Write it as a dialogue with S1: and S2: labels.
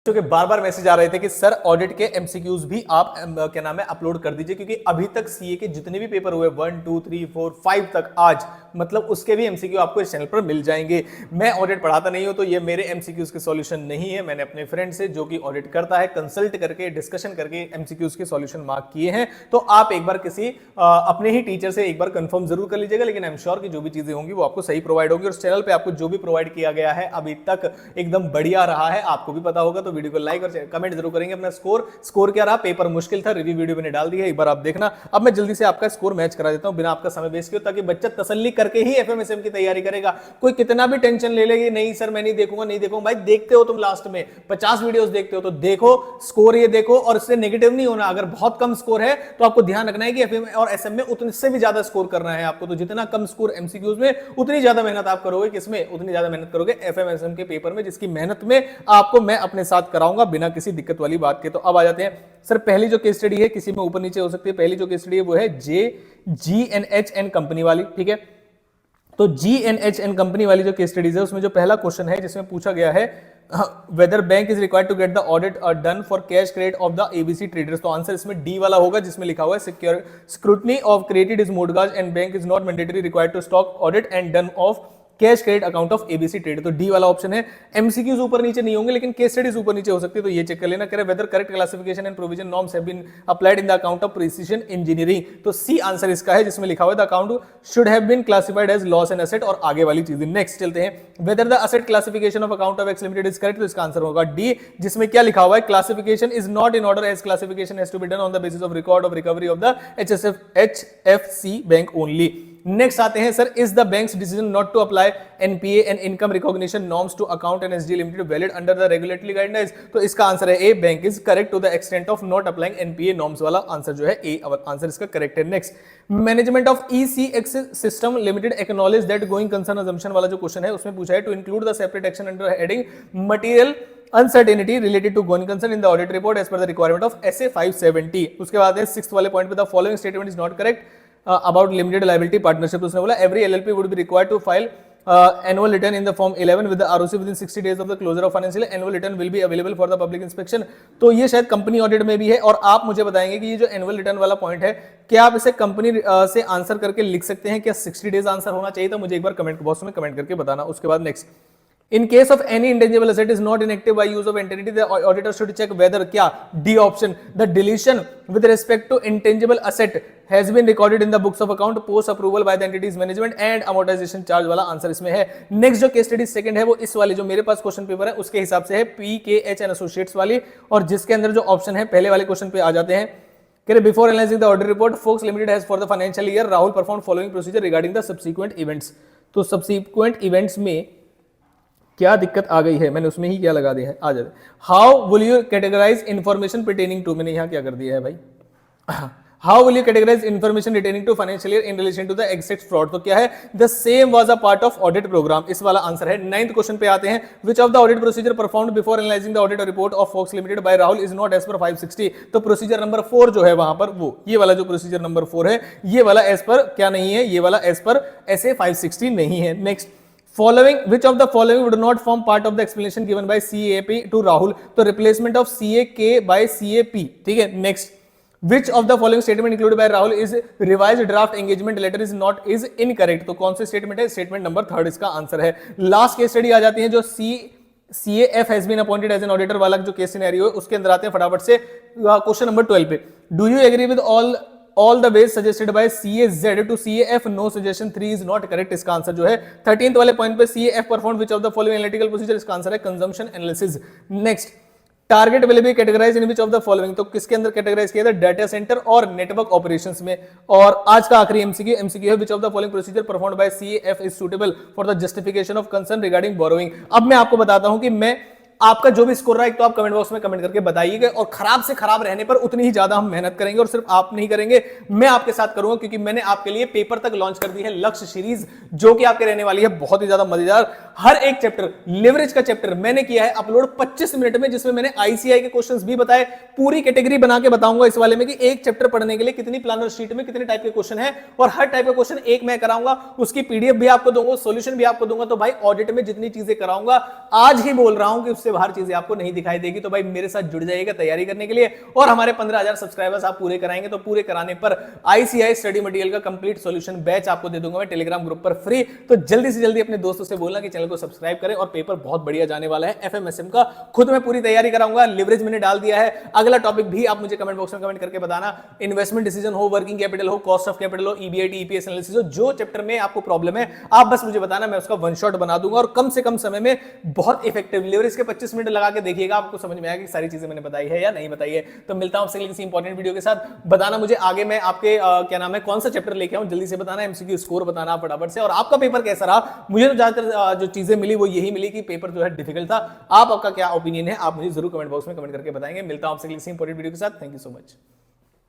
S1: क्योंकि बार बार मैसेज आ रहे थे कि सर ऑडिट के एमसीक्यूज भी आप क्या नाम है अपलोड कर दीजिए, क्योंकि अभी तक सीए के जितने भी पेपर हुए 1 2 3 4 5 तक आज मतलब उसके भी एमसीक्यू आपको इस चैनल पर मिल जाएंगे। मैं ऑडिट पढ़ाता नहीं हूं तो ये मेरे एमसीक्यूज के सॉल्यूशन नहीं है, मैंने अपने फ्रेंड से जो कि ऑडिट करता है कंसल्ट करके डिस्कशन करके एमसीक्यूज के सॉल्यूशन मार्क किए हैं। तो आप एक बार किसी अपने ही टीचर से एक बार कंफर्म जरूर कर लीजिएगा, लेकिन आई एम श्योर कि जो भी चीजें होंगी वो आपको सही प्रोवाइड होगी। और इस चैनल पे आपको जो भी प्रोवाइड किया गया है अभी तक एकदम बढ़िया रहा है, आपको भी पता होगा। तो वीडियो को लाइक और कमेंट जरूर करेंगे। अपना स्कोर क्या रहा, पेपर मुश्किल था, रिव्यू वीडियो मैंने डाल दी है, एक बार आप देखना। अब मैं जल्दी से आपका स्कोर मैच करा देता हूं बिना आपका समय वेस्ट किए, ताकि बच्चा तसल्ली करके ही एफएमएसएम की तैयारी करेगा। कोई कितना भी टेंशन ले लेगी, नहीं सर मैं नहीं देखूंगा, भाई देखते हो तुम लास्ट में 50 वीडियोस देखते हो तो देखो स्कोर, ये देखो और इससे नेगेटिव नहीं होना। अगर बहुत कम स्कोर है तो आपको ध्यान रखना है कि एफएम और एसएम में उतने से भी ज्यादा स्कोर करना है आपको। तो जितना कम स्कोर एमसीक्यूज में उतनी ज्यादा मेहनत आप करोगे, किसमें उतनी ज्यादा मेहनत करोगे एफएमएसएम के पेपर में, जिसकी मेहनत में आपको मैं अपने साथ कराऊंगा बिना किसी दिक्कत वाली बात के। तो अब आ जाते हैं सर, पहली जो केस स्टडी है किसी में ऊपर नीचे हो सकती है। पहली जो केस स्टडी है वो है GNHN कंपनी वाली, ठीक है। तो GNHN कंपनी वाली जो केस स्टडीज है उसमें जो पहला क्वेश्चन है जिसमें पूछा गया है whether bank is required to get the audit done for cash credit of the ABC traders। तो आंसर इसमें डी वाला होगा जिसमें लिखा हुआ है secure scrutiny of credit is mortgage and bank is not mandatory required to stock audit and done of cash credit account of ABC trade. तो D वाला ऑप्शन है। एमसीक्यूज ऊपर नीचे नहीं होंगे लेकिन केस स्टडीज ऊपर नीचे हो सकती है, तो ये चेक कर लेना। कह रहे whether correct classification and provision norms have been applied in the account of precision engineering. तो सी आंसर इसका है जिसमें लिखा हुआ है the account should have been classified as loss and asset और आगे वाली चीजें। नेक्स्ट चलते हैं, whether the asset classification of account of X limited is correct. तो इसका आंसर होगा डी, जिसमें क्या लिखा हुआ है classification is not in order as classification has to be done on the basis of record of recovery of the HFC bank only. Next आते हैं sir, is the bank's decision not to apply NPA and income recognition norms to account and SD limited valid under the regulatory guidelines. तो इसका answer है A, bank is correct to the extent of not applying NPA norms वाला answer जो है A answer इसका correct है। Next, management of ECX system limited acknowledge that going concern assumption वाला जो क्वेश्चन है उसमें पूछा है to include the separate action under heading material uncertainty related to going concern in the audit report as per the requirement of SA 570। उसके बाद है 6th वाले पॉइंट पे the following statement is not correct about limited liability partnership। तो उसने बोला every LLP would be required to file annual return in the form 11 with the ROC within 60 days of the closure of financial year। annual return will be available for the public inspection। तो ये शायद company audit में भी है। और आप मुझे बताएंगे कि ये जो एनुअल रिटर्न वाला पॉइंट है क्या आप इसे कंपनी से आंसर करके लिख सकते हैं, क्या 60 डेज आंसर होना चाहिए था? मुझे एक बार कमेंट बॉक्स में कमेंट करके बताना। उसके बाद next, in case of any intangible asset is not inactive by use of entity, the auditor should check whether क्या D option the deletion with respect to intangible asset has been recorded in the books of account post approval by the entity's management and amortization charge वाला answer इसमें है। Next जो case study second है वो इस वाली जो मेरे पास क्वेश्चन पेपर है उसके हिसाब से है PKH and Associates वाली, और जिसके अंदर जो ऑप्शन है पहले वाले क्वेश्चन पे आ जाते हैं। Before analyzing the audit report, Fox Limited has for the financial year Rahul performed following procedure regarding the subsequent events। तो subsequent events में क्या दिक्कत आ गई है, मैंने उसमें ही क्या लगा दिया है, आ जाते। How will you categorise information pertaining to, मैंने यहाँ क्या कर दिया है भाई, how will you categorise information retaining to financial year in relation to the exit fraud. तो क्या है, the same was a part of audit programme, इस वाला आंसर है। 9th क्वेश्चन पे आते हैं, which of the audit procedure performed before analysing the audit report of Fox limited by Rahul is not as per 560। तो प्रोसीजर नंबर 4 जो है वहां पर वो ये वाला जो प्रोसीजर नंबर 4 है ये वाला एज पर क्या नहीं है, ये वाला एज पर SA 560 नहीं है। Next, Following which of the following would not form part of the explanation given by CAP to Rahul। तो replacement of CAK by CAP, ठीक है। Next, which of the following statement included by Rahul is revised draft engagement letter is incorrect। तो कौन से statement है, statement number 3 इसका answer है। Last case study आ जाती है जो CAF has been appointed as an auditor वाला जो केस सिनेरियो है उसके अंदर आते हैं फटाफट से क्वेश्चन नंबर 12 पे। Do you agree with all the ways suggested by CAZ to CAF? No, suggestion 3 is not correct। इसका आंसर जो है 13th वाले पॉइंट पे CAF performed which of the following analytical procedure, इसका आंसर है consumption analysis। Next, target will be categorised in which of the following. तो किसके अंदर कैटेगराइज किया था, डाटा सेंटर और नेटवर्क ऑपरेशंस में। और आज का आखिरी एमसीक्यू है, विच of the following procedure performed by CAF is suitable for the justification of concern regarding borrowing. अब मैं आपको बताता हूं कि मैं आपका जो भी स्कोर रहा है तो आप कमेंट बॉक्स में कमेंट करके बताइएगा, और खराब से खराब रहने पर उतनी ही ज्यादा हम मेहनत करेंगे। और सिर्फ आप नहीं करेंगे, मैं आपके साथ करूंगा, क्योंकि मैंने आपके लिए पेपर तक लॉन्च कर दी है लक्ष्य सीरीज, जो कि आपके रहने वाली है बहुत ही ज्यादा मजेदार। हर एक चैप्टर, लेवरेज का चैप्टर मैंने किया है अपलोड 25 मिनट में, जिसमें मैंने ICI के क्वेश्चंस भी बताए, पूरी कैटेगरी बना के बताऊंगा इस वाले में कि एक चैप्टर पढ़ने के लिए कितनी प्लानर शीट में कितने टाइप के क्वेश्चन है, और हर टाइप का क्वेश्चन एक मैं कराऊंगा, उसकी PDF भी आपको दूंगा, सॉल्यूशन भी आपको दूंगा। तो भाई ऑडिट में जितनी चीजें कराऊंगा आज ही बोल रहा हूं कि उससे बाहर चीजें आपको नहीं दिखाई देगी। तो भाई मेरे साथ जुड़ जाइएगा तैयारी करने के लिए, और हमारे 15,000 सब्सक्राइबर्स आप पूरे कराएंगे तो पूरे कराने पर आईसीआई स्टडी मटेरियल का कंप्लीट सॉल्यूशन बैच आपको दे दूंगा मैं टेलीग्राम ग्रुप पर फ्री। तो जल्दी से जल्दी अपने दोस्तों से बोलना कि चैनल को सब्सक्राइब करें, और पेपर बहुत बढ़िया जाने वाला है एफएमएसएम का। खुद मैं पूरी तैयारी कराऊंगा, लिवरेज मैंने डाल दिया है। अगला टॉपिक भी आप मुझे कमेंट बॉक्स में कमेंट करके बताना, इन्वेस्टमेंट डिसीजन हो, वर्किंग कैपिटल हो, कॉस्ट ऑफ कैपिटल हो, ईबीआईटी ईपीएस एनालिसिस हो, जो चैप्टर में आपको प्रॉब्लम है आप बस मुझे बताना, मैं उसका वन शॉट बना दूंगा और कम से कम समय में बहुत इफेक्टिव लिवरेज के 25 मिनट लगा के देखिएगा, आपको समझ में आएगा कि सारी चीजें मैंने बताई है या नहीं बताई है। तो मिलता हूं आपसे किसी इंपॉर्टेंट वीडियो के साथ। बताना मुझे आगे मैं आपके क्या नाम है कौन सा चैप्टर लेके आऊं, जल्दी से बताना, एमसीक्यू स्कोर बताना फटाफट से, और आपका पेपर कैसा रहा। मुझे तो ज्यादातर जो चीजें मिली वो यही मिली कि पेपर जो है डिफिकल्ट था। आपका क्या ओपिनियन है आप मुझे जरूर कमेंट बॉक्स में कमेंट करके बताएंगे। मिलता हूं आपसे किसी इंपॉर्टेंट वीडियो के साथ। Thank you so much.